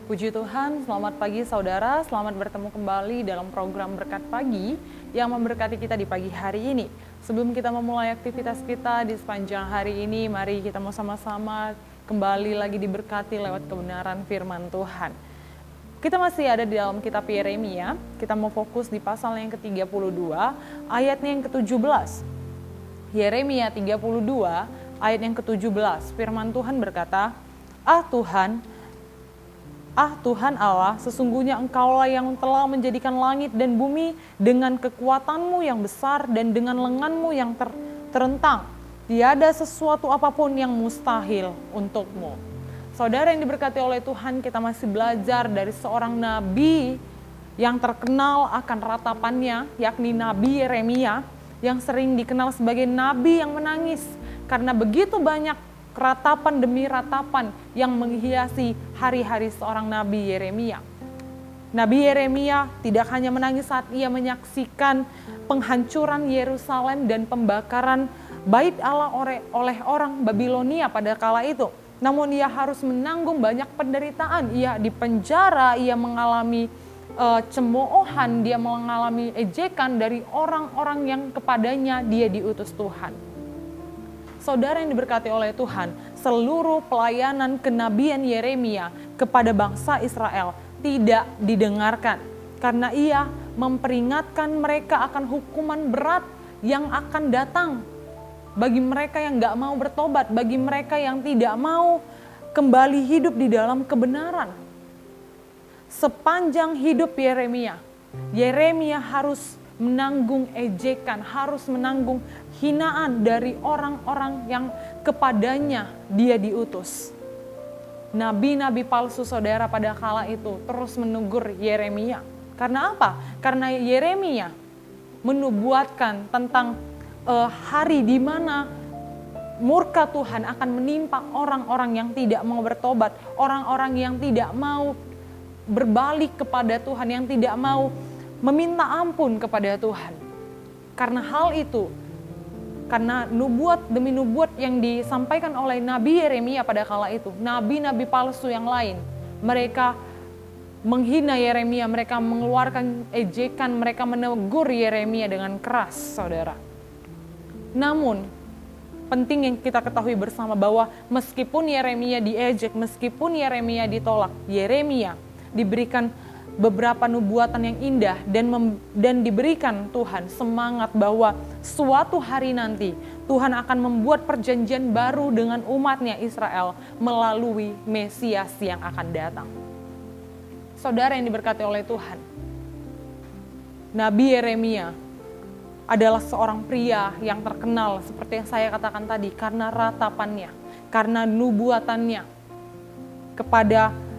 Puji Tuhan, selamat pagi saudara, selamat bertemu kembali dalam program Berkat Pagi yang memberkati kita di pagi hari ini. Sebelum kita memulai aktivitas kita di sepanjang hari ini, mari kita mau sama-sama kembali lagi diberkati lewat kebenaran firman Tuhan. Kita masih ada di dalam kitab Yeremia, kita mau fokus di pasal yang ke-32, ayatnya yang ke-17. Yeremia 32, ayat yang ke-17, firman Tuhan berkata, Tuhan Allah, sesungguhnya Engkaulah yang telah menjadikan langit dan bumi dengan kekuatanmu yang besar dan dengan lenganmu yang terentang. Tiada sesuatu apapun yang mustahil untukmu. Saudara yang diberkati oleh Tuhan, kita masih belajar dari seorang nabi yang terkenal akan ratapannya, yakni Nabi Yeremia, yang sering dikenal sebagai nabi yang menangis karena begitu banyak ratapan demi ratapan yang menghiasi hari-hari seorang Nabi Yeremia. Nabi Yeremia tidak hanya menangis saat ia menyaksikan penghancuran Yerusalem dan pembakaran bait Allah oleh orang Babilonia pada kala itu. Namun ia harus menanggung banyak penderitaan. Ia dipenjara, ia mengalami cemoohan, dia mengalami ejekan dari orang-orang yang kepadanya dia diutus Tuhan. Saudara yang diberkati oleh Tuhan, seluruh pelayanan kenabian Yeremia kepada bangsa Israel tidak didengarkan karena ia memperingatkan mereka akan hukuman berat yang akan datang bagi mereka yang gak mau bertobat, bagi mereka yang tidak mau kembali hidup di dalam kebenaran. Sepanjang hidup Yeremia harus menanggung ejekan, harus menanggung hinaan dari orang-orang yang kepadanya dia diutus. Nabi-nabi palsu saudara pada kala itu terus menegur Yeremia. Karena apa? Karena Yeremia menubuatkan tentang hari di mana murka Tuhan akan menimpa orang-orang yang tidak mau bertobat, orang-orang yang tidak mau berbalik kepada Tuhan, yang tidak mau meminta ampun kepada Tuhan. Karena hal itu, karena nubuat demi nubuat yang disampaikan oleh Nabi Yeremia pada kala itu, nabi-nabi palsu yang lain, mereka menghina Yeremia, mereka mengeluarkan ejekan, mereka menegur Yeremia dengan keras, saudara. Namun, penting yang kita ketahui bersama bahwa meskipun Yeremia diejek, meskipun Yeremia ditolak, Yeremia diberikan beberapa nubuatan yang indah dan diberikan Tuhan semangat bahwa suatu hari nanti Tuhan akan membuat perjanjian baru dengan umatnya Israel melalui Mesias yang akan datang. Saudara yang diberkati oleh Tuhan, Nabi Yeremia adalah seorang pria yang terkenal seperti yang saya katakan tadi karena ratapannya, karena nubuatannya kepada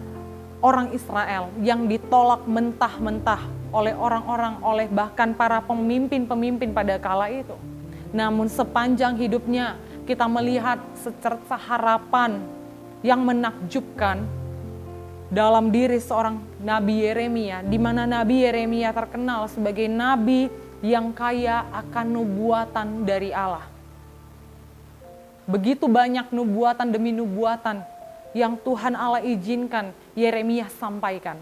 orang Israel yang ditolak mentah-mentah oleh orang-orang, oleh bahkan para pemimpin-pemimpin pada kala itu. Namun sepanjang hidupnya kita melihat secerca harapan yang menakjubkan dalam diri seorang Nabi Yeremia, di mana Nabi Yeremia terkenal sebagai nabi yang kaya akan nubuatan dari Allah. Begitu banyak nubuatan demi nubuatan yang Tuhan Allah izinkan Yeremia sampaikan.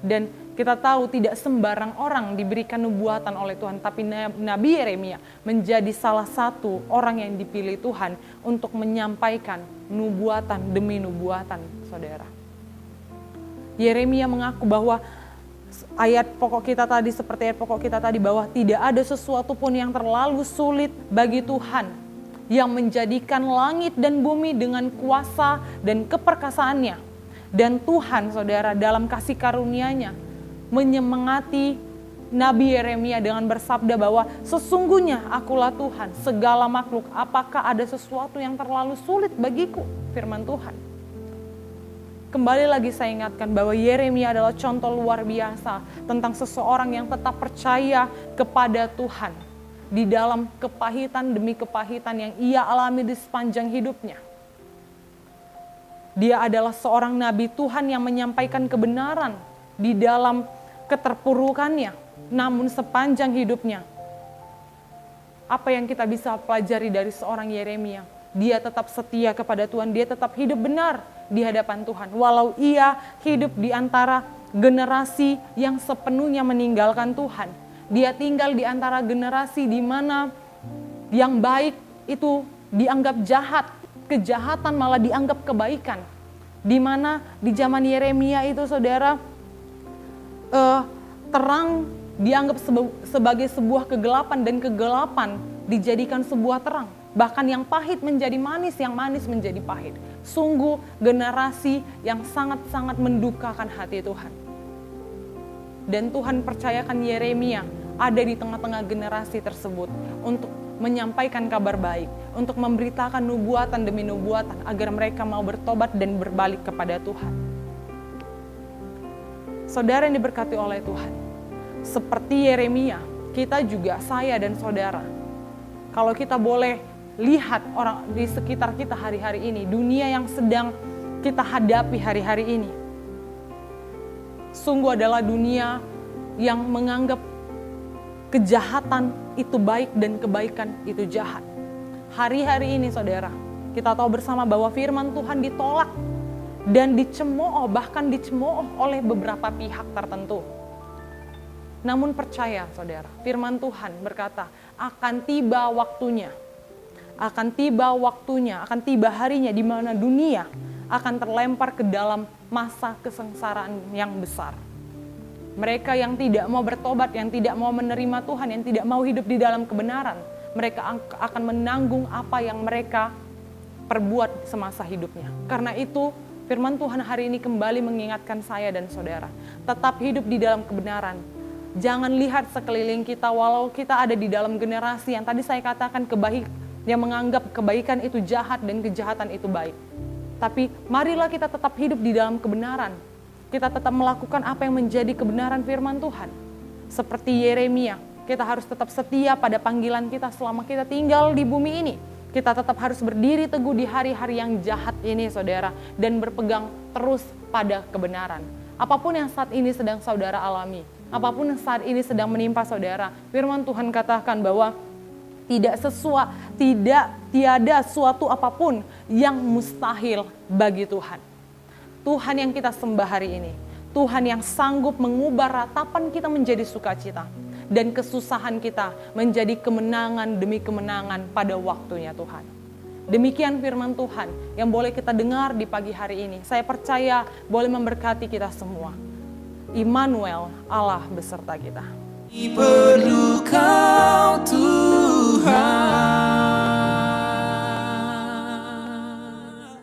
Dan kita tahu tidak sembarang orang diberikan nubuatan oleh Tuhan, tapi Nabi Yeremia menjadi salah satu orang yang dipilih Tuhan untuk menyampaikan nubuatan demi nubuatan, saudara. Yeremia mengaku bahwa ayat pokok kita tadi, seperti ayat pokok kita tadi, bahwa tidak ada sesuatu pun yang terlalu sulit bagi Tuhan yang menjadikan langit dan bumi dengan kuasa dan keperkasaannya. Dan Tuhan, saudara, dalam kasih karunia-Nya menyemangati Nabi Yeremia dengan bersabda bahwa sesungguhnya akulah Tuhan, segala makhluk, apakah ada sesuatu yang terlalu sulit bagiku? Firman Tuhan. Kembali lagi saya ingatkan bahwa Yeremia adalah contoh luar biasa tentang seseorang yang tetap percaya kepada Tuhan di dalam kepahitan demi kepahitan yang ia alami di sepanjang hidupnya. Dia adalah seorang nabi Tuhan yang menyampaikan kebenaran di dalam keterpurukannya. Namun sepanjang hidupnya, apa yang kita bisa pelajari dari seorang Yeremia? Dia tetap setia kepada Tuhan, dia tetap hidup benar di hadapan Tuhan. Walau ia hidup di antara generasi yang sepenuhnya meninggalkan Tuhan. Dia tinggal di antara generasi di mana yang baik itu dianggap jahat, kejahatan malah dianggap kebaikan. Di mana di zaman Yeremia itu saudara, terang dianggap sebagai sebuah kegelapan dan kegelapan dijadikan sebuah terang. Bahkan yang pahit menjadi manis, yang manis menjadi pahit. Sungguh generasi yang sangat-sangat mendukakan hati Tuhan. Dan Tuhan percayakan Yeremia ada di tengah-tengah generasi tersebut untuk menyampaikan kabar baik, untuk memberitakan nubuatan demi nubuatan agar mereka mau bertobat dan berbalik kepada Tuhan. Saudara yang diberkati oleh Tuhan, seperti Yeremia, kita juga, saya dan saudara, kalau kita boleh lihat orang di sekitar kita hari-hari ini, dunia yang sedang kita hadapi hari-hari ini, sungguh adalah dunia yang menganggap kejahatan itu baik dan kebaikan itu jahat. Hari-hari ini saudara, kita tahu bersama bahwa firman Tuhan ditolak dan dicemooh, bahkan dicemooh oleh beberapa pihak tertentu. Namun percaya saudara, firman Tuhan berkata, akan tiba waktunya, akan tiba harinya di mana dunia akan terlempar ke dalam masa kesengsaraan yang besar. Mereka yang tidak mau bertobat, yang tidak mau menerima Tuhan, yang tidak mau hidup di dalam kebenaran, mereka akan menanggung apa yang mereka perbuat semasa hidupnya. Karena itu, firman Tuhan hari ini kembali mengingatkan saya dan saudara, tetap hidup di dalam kebenaran. Jangan lihat sekeliling kita, walau kita ada di dalam generasi yang tadi saya katakan yang menganggap kebaikan itu jahat dan kejahatan itu baik. Tapi marilah kita tetap hidup di dalam kebenaran. Kita tetap melakukan apa yang menjadi kebenaran firman Tuhan. Seperti Yeremia, kita harus tetap setia pada panggilan kita selama kita tinggal di bumi ini. Kita tetap harus berdiri teguh di hari-hari yang jahat ini saudara, dan berpegang terus pada kebenaran. Apapun yang saat ini sedang saudara alami, apapun yang saat ini sedang menimpa saudara, firman Tuhan katakan bahwa tiada suatu apapun yang mustahil bagi Tuhan. Tuhan yang kita sembah hari ini, Tuhan yang sanggup mengubah ratapan kita menjadi sukacita dan kesusahan kita menjadi kemenangan demi kemenangan pada waktunya Tuhan. Demikian firman Tuhan yang boleh kita dengar di pagi hari ini. Saya percaya boleh memberkati kita semua. Immanuel, Allah beserta kita. Perlu kau Tuhan.